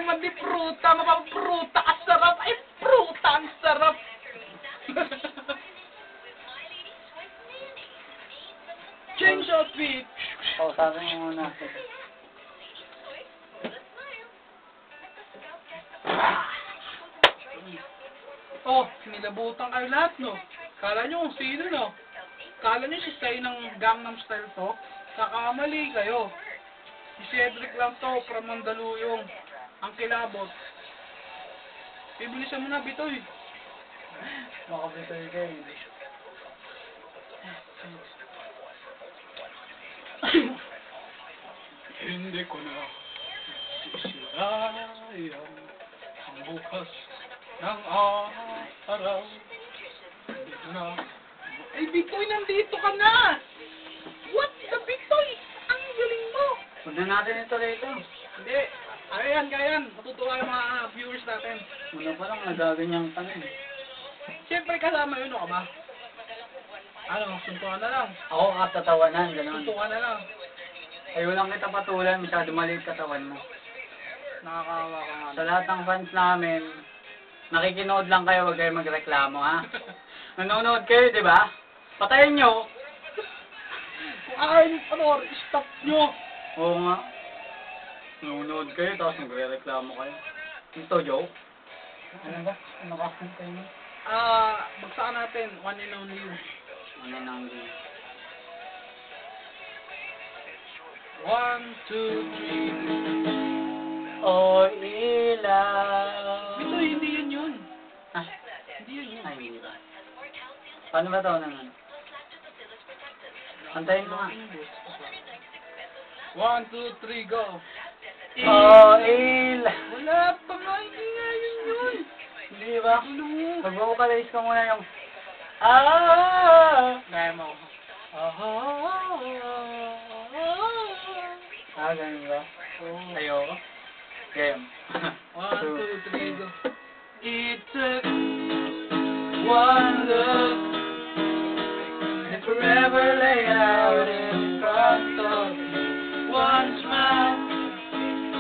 naman di pruta, mapapruta, ang sarap. Ay, pruta, ang sarap. Change outfit. Oh, sabi mo muna. Oh, nilabutan kayo lahat, no? Kala nyo kung sino, no? Kala nyo si Sai ng Gangnam Style to? Kakamali kayo. Si Cedric lang to, from Mandaluyong. Ang kilabot. Bibilisan mo na, Bitoy. Makabitoy ka eh. Hindi ko na sisirayan ang bukas ng araw. Dito na. Ay, Bitoy, nandito ka na! What the Bitoy? Ang galing mo! Huwag na natin ito rito. Hindi. Ayan. Matutuwa yung mga viewers natin. Una pa lang, nagaganyang tanong. Siyempre, kasama yun, no ka ba? Ano, suntukan na lang. Ako katatawanan, gano'n. Suntukan na lang. Ay, walang kita patulan, masyado maliit katawan mo. Nakakawa ka nga. Sa lahat ng fans namin, nakikinood lang kayo, huwag kayo magreklamo, ha? Nanonood kayo, di ba? Patayin nyo! Kung ayaw yung panor, stop nyo! Oo nga. Nanonood kayo, tapos nagre-reklamo kayo. Ito, joke? Ano ba? Ano ka? Bagsakan natin, one and only you. Ano nang di? 1, 2, 3. O ilaw. Ito, hindi yun. Ah, Hindi yun. ay, hindi ba? Paano ba ito naman? Antayin ko nga. 1, 2, 3, go! O ilaw. Wala pa nga, hindi nga yun. Hindi ba? Ano? Mag-vocalize ko muna yung ah. Gaya mo. Ah, ganun ba? Ayoko. Game. 1, 2, 3, go! It took one look and forever lay out in front of me. One smile,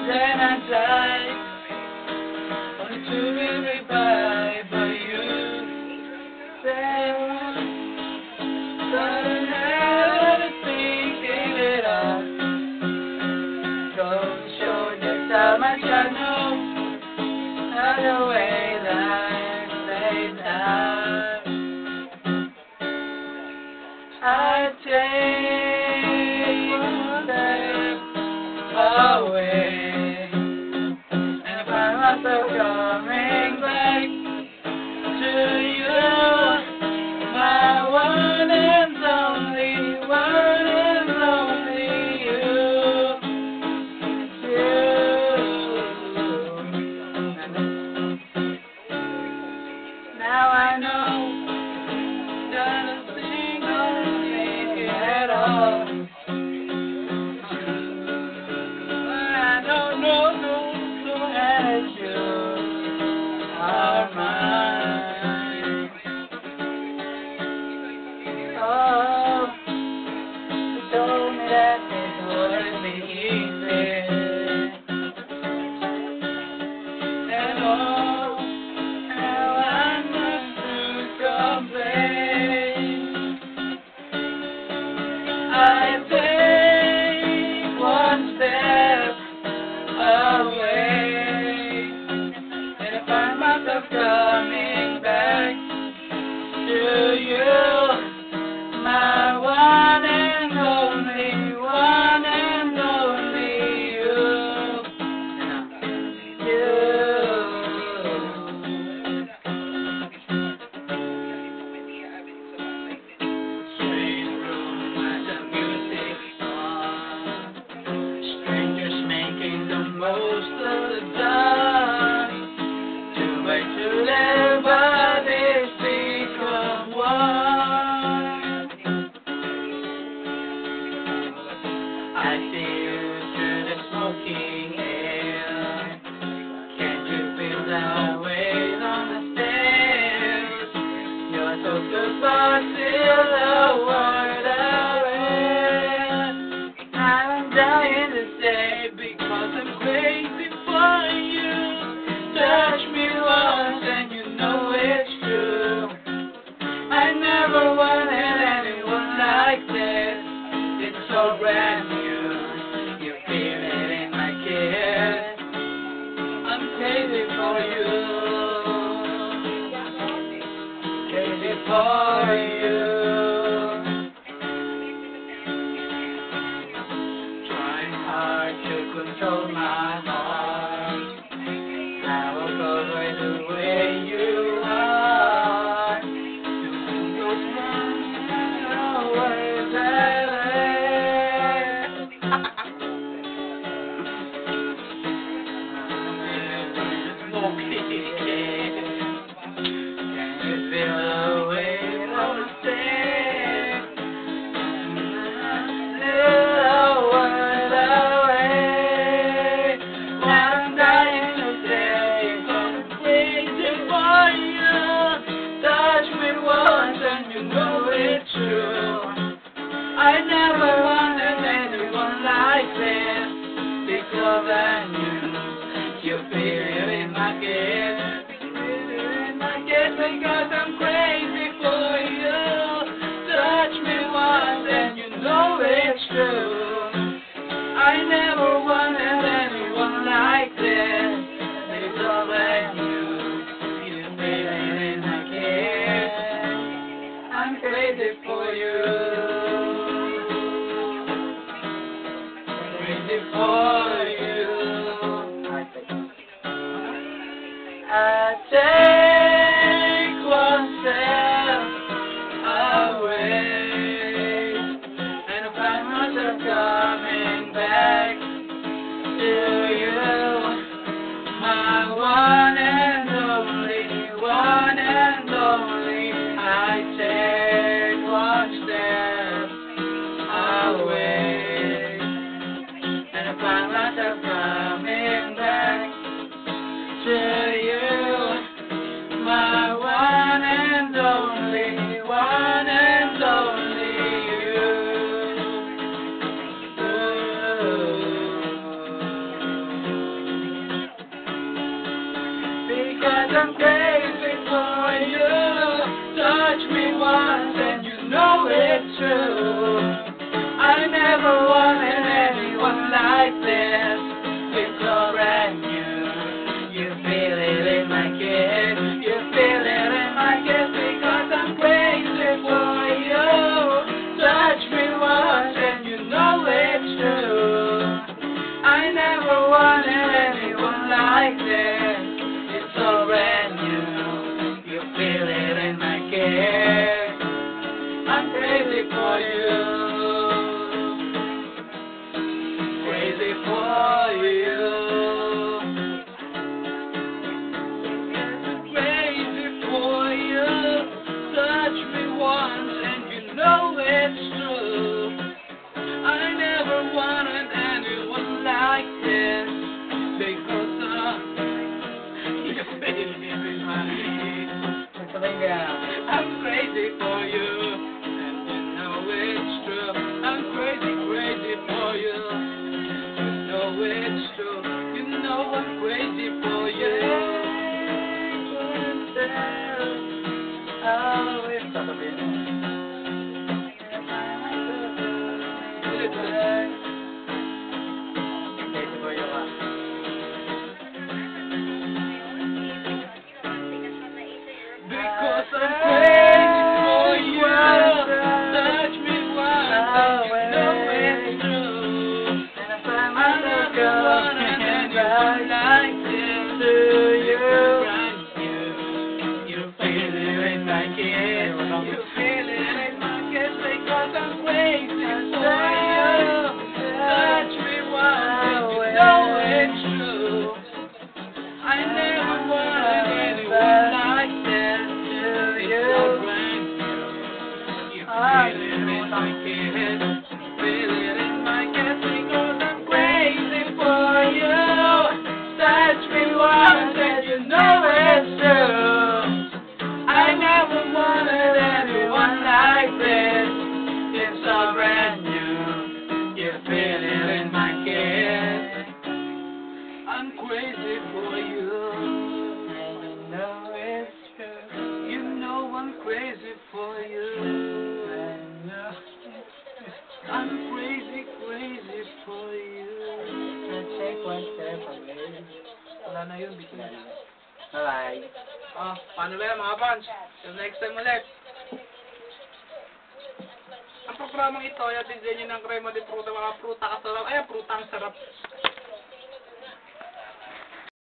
then I died, only to be revived by you. Then suddenly thinking it all goes to show just how much I know how the way life plays out. I take one step away and I find myself coming back to you, my one and only you. Now I know that a single thing at all. I don't know as you are mine. Oh, you told me that this would be easy. And oh, how I'm not to complain. I take one step away and I find myself coming back to you, my one and only Strange room with the music on, strangers making the most of the time. Too late to let bodies become one. I see you through the smoking air. Can't you feel the weight on the stairs? You're so goodbye till the word I'm dying to stay because I'm crazy for you. so brand new. You feel it in my kiss. I'm crazy for you. Crazy for you. Trying hard to control my heart. I will go by the way you are. Always that Can you feel the weight of the stairs? I'm dying to say, I'm crazy for you. Touch me once and you know it's true. I never wanted anyone like this, because I knew you feel it in my kiss. Because I'm crazy for you. Touch me once and you know it's true. I never wanted anyone like this, because I knew you feel it in my kiss. I'm crazy for you. Crazy for you. I take one step away, and I find myself coming back to you, my one and only, one and only. I take one step away, and I find myself coming back to you, my one and only, one and only you. Because I'm crazy for you. Touch me once and you know it's true. I never wanted anyone like this, because brand new. You feel it in my kiss. You feel it in my kiss, because I'm crazy for you. Touch me once and you know it's true. I never wanted anyone like this. It's so brand new. You feel it in my kiss. I'm crazy for you. Crazy for you. Crazy for you. Touch me once and you know it's true. I never wanted anyone like this, because you feel it in my I'm crazy for you, and you know it's true. I'm crazy, crazy for you. You know it's true. You know I'm crazy for you. Always crazy for you. Because I'm crazy for you. Touch me once and you know it's true. wala na yun, business. Bye-bye. Paano ba yan mga fans? Till next time ulit. Ang programang ito, yatid din yun ng Crema de Fruta, mga pruta kasarap. Ayan, pruta ang sarap.